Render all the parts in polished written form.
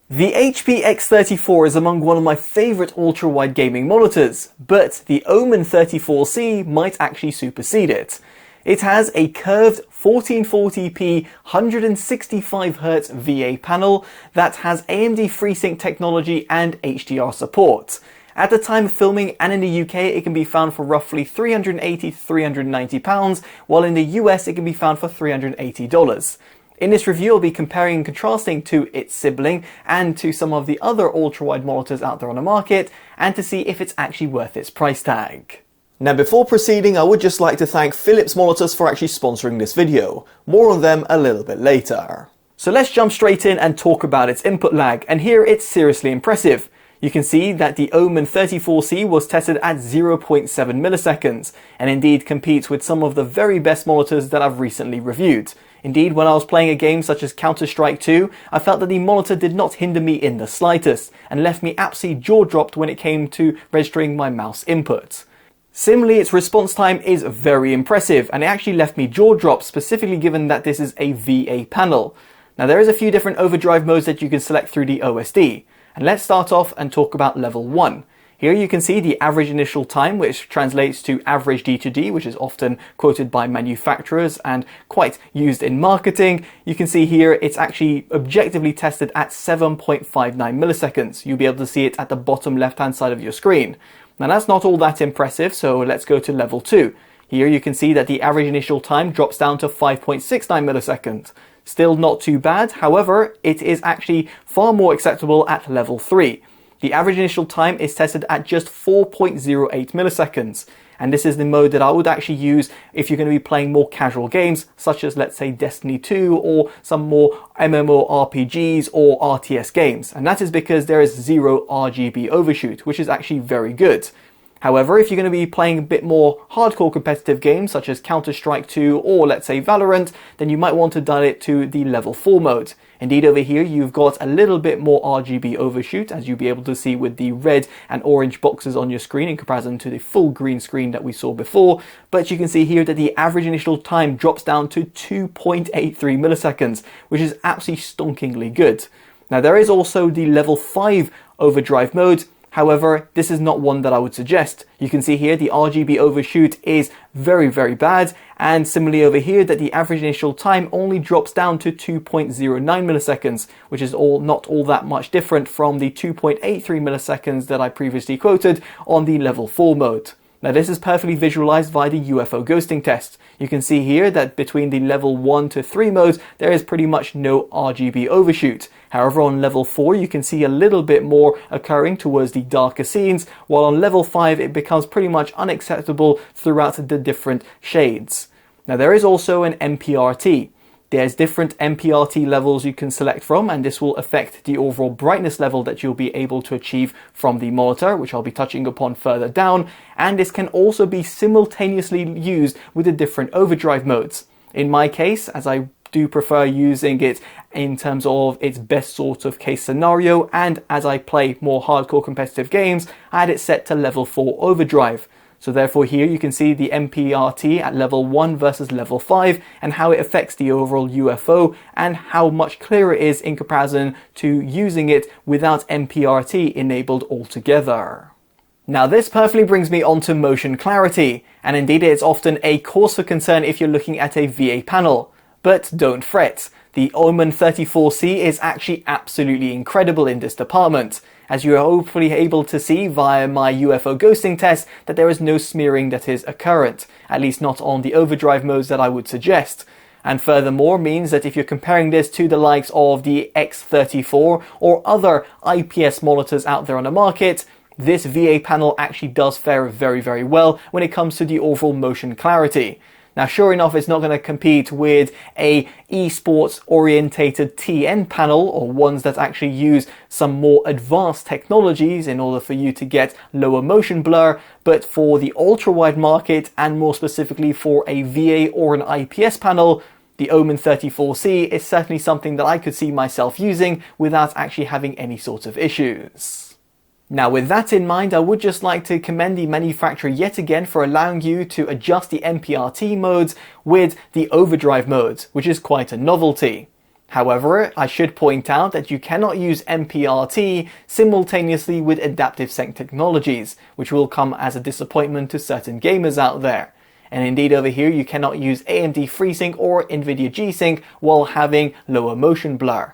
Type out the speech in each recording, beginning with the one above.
The HP X34 is among one of my favourite ultra-wide gaming monitors, but the Omen 34c might actually supersede it. It has a curved 1440p 165Hz VA panel that has AMD FreeSync technology and HDR support. At the time of filming and in the UK, it can be found for roughly £380 to £390, while in the US it can be found for $380. In this review, I'll be comparing and contrasting to its sibling and to some of the other ultra-wide monitors out there on the market, and to see if it's actually worth its price tag. Now before proceeding, I would just like to thank Philips Monitors for actually sponsoring this video. More on them a little bit later. So let's jump straight in and talk about its input lag, and here it's seriously impressive. You can see that the Omen 34c was tested at 0.7 milliseconds, and indeed competes with some of the very best monitors that I've recently reviewed. Indeed, when I was playing a game such as Counter-Strike 2, I felt that the monitor did not hinder me in the slightest, and left me absolutely jaw-dropped when it came to registering my mouse input. Similarly, its response time is very impressive, and it actually left me jaw-dropped, specifically given that this is a VA panel. Now there is a few different overdrive modes that you can select through the OSD, and let's start off and talk about level 1. Here you can see the average initial time, which translates to average D2D, which is often quoted by manufacturers and quite used in marketing. You can see here it's actually objectively tested at 7.59 milliseconds. You'll be able to see it at the bottom left-hand side of your screen. Now that's not all that impressive, so let's go to level 2. Here you can see that the average initial time drops down to 5.69 milliseconds. Still not too bad, however, it is actually far more acceptable at level 3. The average initial time is tested at just 4.08 milliseconds, and this is the mode that I would actually use if you're going to be playing more casual games, such as let's say Destiny 2 or some more MMORPGs or RTS games, and that is because there is zero RGB overshoot, which is actually very good. However, if you're going to be playing a bit more hardcore competitive games such as Counter-Strike 2 or let's say Valorant, then you might want to dial it to the level 4 mode. Indeed, over here you've got a little bit more RGB overshoot, as you'll be able to see with the red and orange boxes on your screen in comparison to the full green screen that we saw before. But you can see here that the average initial time drops down to 2.83 milliseconds, which is absolutely stonkingly good. Now there is also the level 5 overdrive mode. However, this is not one that I would suggest. You can see here the RGB overshoot is very, very bad, and similarly over here that the average initial time only drops down to 2.09 milliseconds, which is not all that much different from the 2.83 milliseconds that I previously quoted on the level 4 mode. Now this is perfectly visualized via the UFO ghosting test. You can see here that between the level 1 to 3 modes there is pretty much no RGB overshoot. However, on level 4 you can see a little bit more occurring towards the darker scenes, while on level 5 it becomes pretty much unacceptable throughout the different shades. Now there is also an MPRT. There's different MPRT levels you can select from, and this will affect the overall brightness level that you'll be able to achieve from the monitor, which I'll be touching upon further down, and this can also be simultaneously used with the different overdrive modes. In my case, as I do prefer using it in terms of its best sort of case scenario, and as I play more hardcore competitive games, I had it set to level 4 overdrive. So therefore here you can see the MPRT at level 1 versus level 5 and how it affects the overall UFO and how much clearer it is in comparison to using it without MPRT enabled altogether. Now this perfectly brings me on to motion clarity, and indeed it's often a cause for concern if you're looking at a VA panel. But don't fret, the Omen 34c is actually absolutely incredible in this department, as you are hopefully able to see via my UFO ghosting test that there is no smearing that is occurrent, at least not on the overdrive modes that I would suggest. And furthermore means that if you're comparing this to the likes of the X34 or other IPS monitors out there on the market, this VA panel actually does fare very, very well when it comes to the overall motion clarity. Now sure enough, it's not going to compete with a esports orientated TN panel or ones that actually use some more advanced technologies in order for you to get lower motion blur, but for the ultra-wide market and more specifically for a VA or an IPS panel, the Omen 34c is certainly something that I could see myself using without actually having any sort of issues. Now with that in mind, I would just like to commend the manufacturer yet again for allowing you to adjust the MPRT modes with the overdrive modes, which is quite a novelty. However, I should point out that you cannot use MPRT simultaneously with adaptive sync technologies, which will come as a disappointment to certain gamers out there. And indeed over here you cannot use AMD FreeSync or Nvidia G-Sync while having lower motion blur.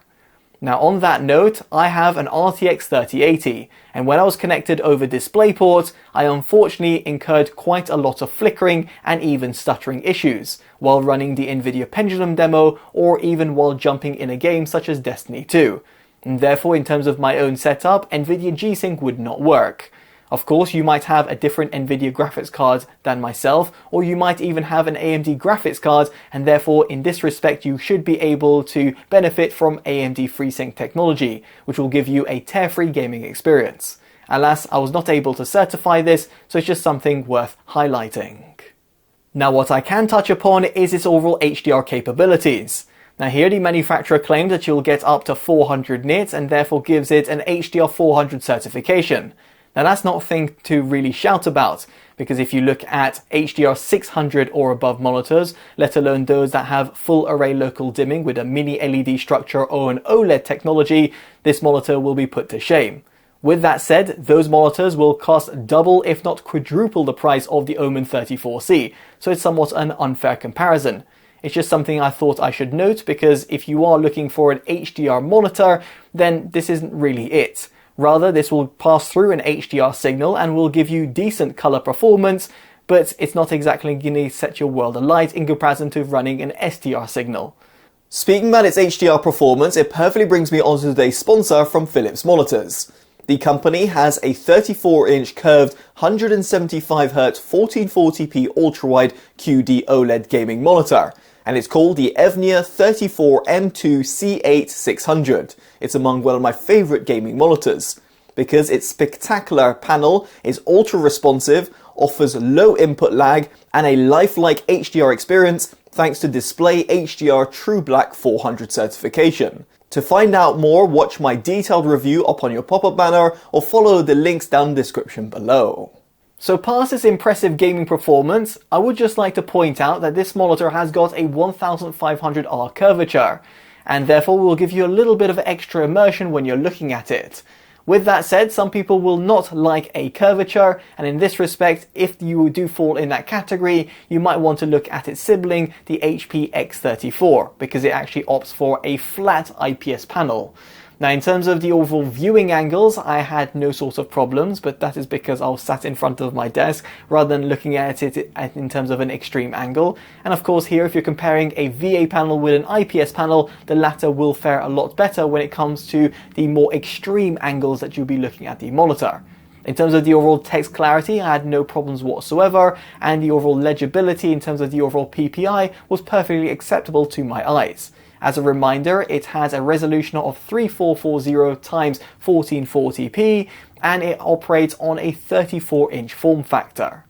Now on that note, I have an RTX 3080, and when I was connected over DisplayPort, I unfortunately incurred quite a lot of flickering and even stuttering issues while running the Nvidia Pendulum demo or even while jumping in a game such as Destiny 2. And therefore, in terms of my own setup, Nvidia G-Sync would not work. Of course, you might have a different Nvidia graphics card than myself, or you might even have an AMD graphics card, and therefore in this respect you should be able to benefit from AMD FreeSync technology, which will give you a tear-free gaming experience. Alas, I was not able to certify this, so it's just something worth highlighting. Now what I can touch upon is its overall HDR capabilities. Now here the manufacturer claims that you'll get up to 400 nits and therefore gives it an HDR 400 certification. Now that's not a thing to really shout about, because if you look at HDR 600 or above monitors, let alone those that have full array local dimming with a mini LED structure or an OLED technology, this monitor will be put to shame. With that said, those monitors will cost double if not quadruple the price of the Omen 34c, so it's somewhat an unfair comparison. It's just something I thought I should note, because if you are looking for an HDR monitor, then this isn't really it. Rather, this will pass through an HDR signal and will give you decent color performance, but it's not exactly going to set your world alight in comparison to running an SDR signal. Speaking about its HDR performance, it perfectly brings me on to today's sponsor from Philips Monitors. The company has a 34-inch curved 175Hz 1440p ultrawide QD OLED gaming monitor, and it's called the Evnia 34M2C8600. It's among one of my favourite gaming monitors, because its spectacular panel is ultra responsive, offers low input lag, and a lifelike HDR experience thanks to Display HDR True Black 400 certification. To find out more, watch my detailed review up on your pop-up banner or follow the links down in the description below. So past its impressive gaming performance, I would just like to point out that this monitor has got a 1500R curvature, and therefore will give you a little bit of extra immersion when you're looking at it. With that said, some people will not like a curvature, and in this respect, if you do fall in that category, you might want to look at its sibling, the HP X34, because it actually opts for a flat IPS panel. Now in terms of the overall viewing angles, I had no sort of problems, but that is because I was sat in front of my desk rather than looking at it in terms of an extreme angle. And of course here, if you're comparing a VA panel with an IPS panel, the latter will fare a lot better when it comes to the more extreme angles that you'll be looking at the monitor. In terms of the overall text clarity, I had no problems whatsoever, and the overall legibility in terms of the overall PPI was perfectly acceptable to my eyes. As a reminder, it has a resolution of 3440x1440p, and it operates on a 34-inch form factor.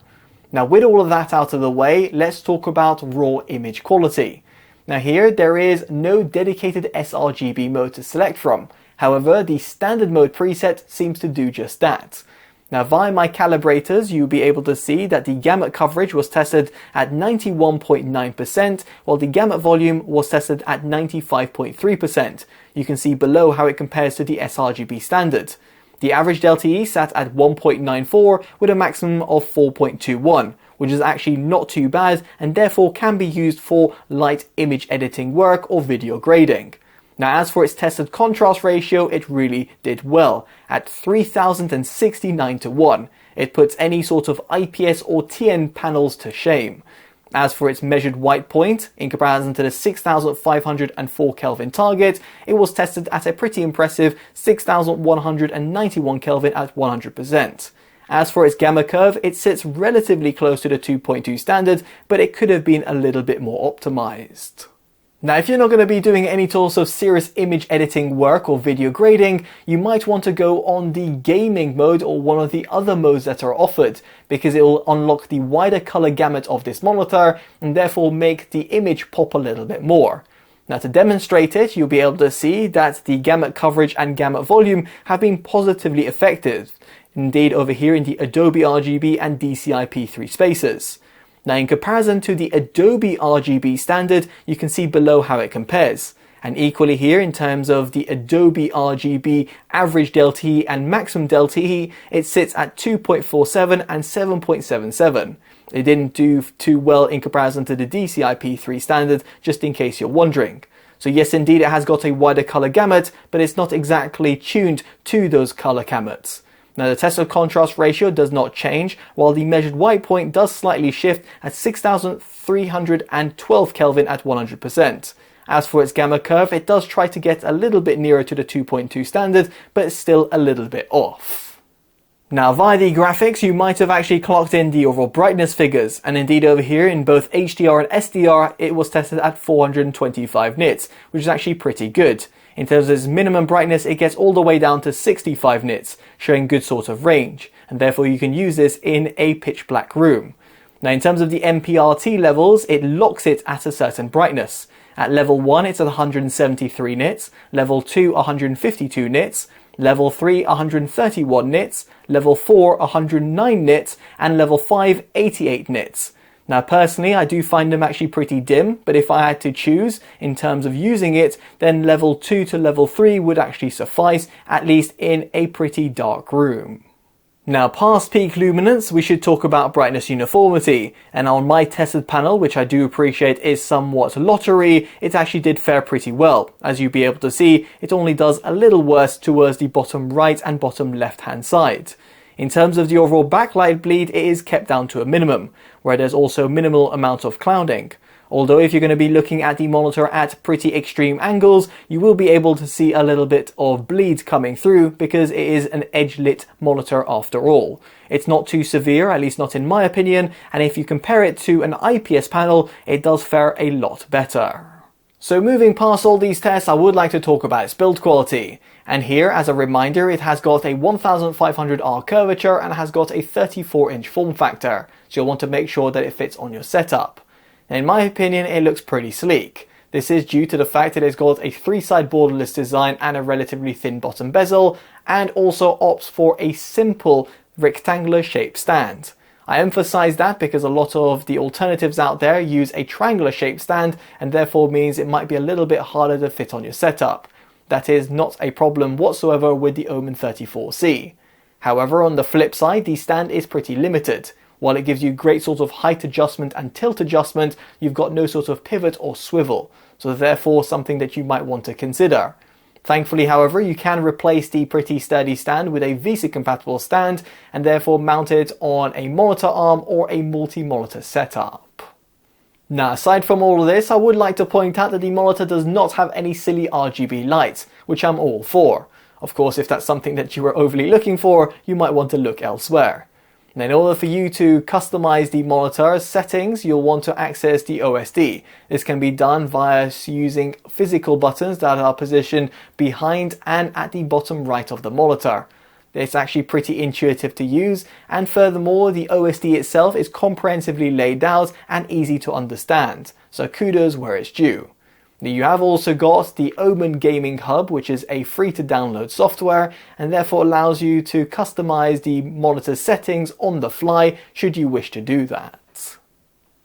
Now with all of that out of the way, let's talk about raw image quality. Now here, there is no dedicated sRGB mode to select from. However, the standard mode preset seems to do just that. Now via my calibrators, you'll be able to see that the gamut coverage was tested at 91.9%, while the gamut volume was tested at 95.3%. You can see below how it compares to the sRGB standard. The average delta-E sat at 1.94 with a maximum of 4.21, which is actually not too bad and therefore can be used for light image editing work or video grading. Now as for its tested contrast ratio, it really did well, at 3069:1. It puts any sort of IPS or TN panels to shame. As for its measured white point, in comparison to the 6504 Kelvin target, it was tested at a pretty impressive 6191 Kelvin at 100%. As for its gamma curve, it sits relatively close to the 2.2 standard, but it could have been a little bit more optimized. Now if you're not going to be doing any sort of serious image editing work or video grading, you might want to go on the gaming mode or one of the other modes that are offered, because it will unlock the wider color gamut of this monitor and therefore make the image pop a little bit more. Now to demonstrate it, you'll be able to see that the gamut coverage and gamut volume have been positively affected, indeed over here in the Adobe RGB and DCI P3 spaces. Now in comparison to the Adobe RGB standard, you can see below how it compares. And equally here, in terms of the Adobe RGB average delta E and maximum delta E, it sits at 2.47 and 7.77. It didn't do too well in comparison to the DCI-P3 standard, just in case you're wondering. So yes, indeed, it has got a wider color gamut, but it's not exactly tuned to those color gamuts. Now the test of contrast ratio does not change, while the measured white point does slightly shift at 6312 Kelvin at 100%. As for its gamma curve, it does try to get a little bit nearer to the 2.2 standard, but it's still a little bit off. Now via the graphics, you might have actually clocked in the overall brightness figures, and indeed over here in both HDR and SDR, it was tested at 425 nits, which is actually pretty good. In terms of its minimum brightness, it gets all the way down to 65 nits, showing good sort of range, and therefore you can use this in a pitch black room. Now in terms of the MPRT levels, it locks it at a certain brightness. At level 1 it's at 173 nits, level 2 152 nits, level 3 131 nits, level 4 109 nits, and level 5 88 nits. Now personally, I do find them actually pretty dim, but if I had to choose in terms of using it, then level 2 to level 3 would actually suffice, at least in a pretty dark room. Now past peak luminance, we should talk about brightness uniformity, and on my tested panel, which I do appreciate is somewhat lottery, it actually did fare pretty well. As you'll be able to see, it only does a little worse towards the bottom right and bottom left hand side. In terms of the overall backlight bleed, it is kept down to a minimum, where there's also minimal amount of clouding. Although if you're going to be looking at the monitor at pretty extreme angles, you will be able to see a little bit of bleed coming through because it is an edge-lit monitor after all. It's not too severe, at least not in my opinion, and if you compare it to an IPS panel, it does fare a lot better. So moving past all these tests, I would like to talk about its build quality. And here, as a reminder, it has got a 1500R curvature and has got a 34-inch form factor, so you'll want to make sure that it fits on your setup. Now, in my opinion, it looks pretty sleek. This is due to the fact that it's got a 3-side borderless design and a relatively thin bottom bezel, and also opts for a simple rectangular shaped stand. I emphasize that because a lot of the alternatives out there use a triangular shaped stand, and therefore means it might be a little bit harder to fit on your setup. That is not a problem whatsoever with the Omen 34c. However, on the flip side, the stand is pretty limited. While it gives you great sort of height adjustment and tilt adjustment, you've got no sort of pivot or swivel, so therefore something that you might want to consider. Thankfully, however, you can replace the pretty sturdy stand with a VC compatible stand and therefore mount it on a monitor arm or a multi-monitor setup. Now, aside from all of this, I would like to point out that the monitor does not have any silly RGB lights, which I'm all for. Of course, if that's something that you were overly looking for, you might want to look elsewhere. Now, in order for you to customize the monitor settings, you'll want to access the OSD. This can be done via using physical buttons that are positioned behind and at the bottom right of the monitor. It's actually pretty intuitive to use, and furthermore, the OSD itself is comprehensively laid out and easy to understand, so kudos where it's due. Now, you have also got the Omen Gaming Hub, which is a free to download software and therefore allows you to customize the monitor settings on the fly should you wish to do that.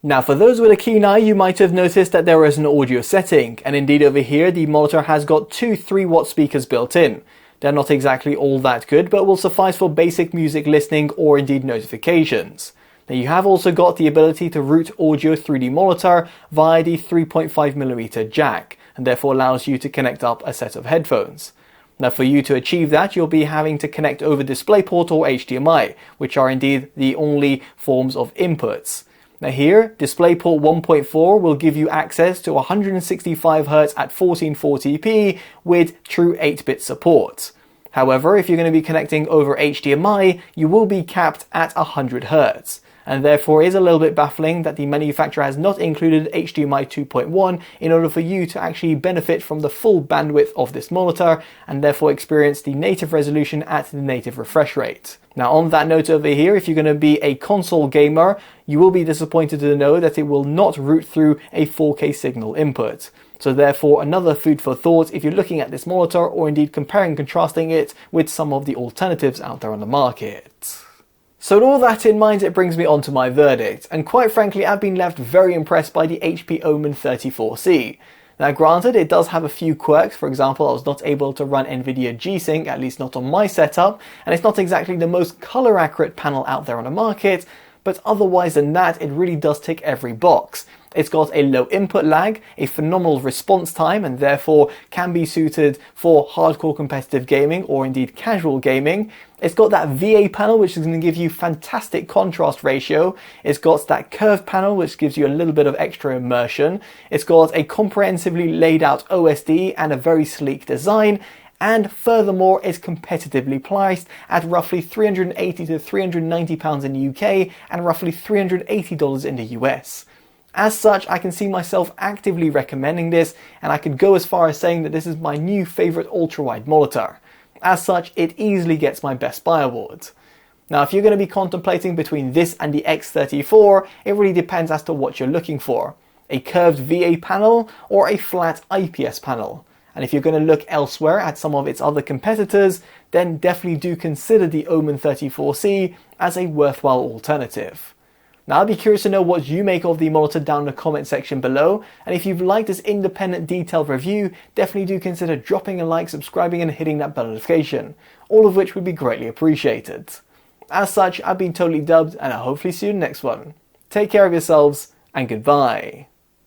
Now, for those with a keen eye, you might have noticed that there is an audio setting, and indeed over here the monitor has got two 3-watt speakers built in. They're not exactly all that good, but will suffice for basic music listening or indeed notifications. Now, you have also got the ability to route audio through the monitor via the 3.5mm jack, and therefore allows you to connect up a set of headphones. Now, for you to achieve that, you'll be having to connect over DisplayPort or HDMI, which are indeed the only forms of inputs. Now here, DisplayPort 1.4 will give you access to 165Hz at 1440p with true 8-bit support. However, if you're going to be connecting over HDMI, you will be capped at 100Hz. And therefore it is a little bit baffling that the manufacturer has not included HDMI 2.1 in order for you to actually benefit from the full bandwidth of this monitor and therefore experience the native resolution at the native refresh rate. Now, on that note over here, if you're going to be a console gamer, you will be disappointed to know that it will not route through a 4K signal input. So therefore, another food for thought if you're looking at this monitor or indeed comparing and contrasting it with some of the alternatives out there on the market. So with all that in mind, it brings me on to my verdict, and quite frankly I've been left very impressed by the HP Omen 34c. Now granted, it does have a few quirks. For example, I was not able to run Nvidia G-Sync, at least not on my setup, and it's not exactly the most color accurate panel out there on the market, but otherwise than that, it really does tick every box. It's got a low input lag, a phenomenal response time, and therefore can be suited for hardcore competitive gaming or indeed casual gaming. It's got that VA panel, which is going to give you fantastic contrast ratio. It's got that curved panel, which gives you a little bit of extra immersion. It's got a comprehensively laid out OSD and a very sleek design. And furthermore, it's competitively priced at roughly £380 to £390 in the UK and roughly $380 in the US. As such, I can see myself actively recommending this, and I could go as far as saying that this is my new favourite ultrawide monitor. As such, it easily gets my Best Buy award. Now, if you're going to be contemplating between this and the X34, it really depends as to what you're looking for. A curved VA panel or a flat IPS panel. And if you're going to look elsewhere at some of its other competitors, then definitely do consider the Omen 34c as a worthwhile alternative. Now, I'd be curious to know what you make of the monitor down in the comment section below, and if you've liked this independent detailed review, definitely do consider dropping a like, subscribing and hitting that bell notification, all of which would be greatly appreciated. As such, I've been Totally Dubbed, and I'll hopefully see you in the next one. Take care of yourselves, and goodbye.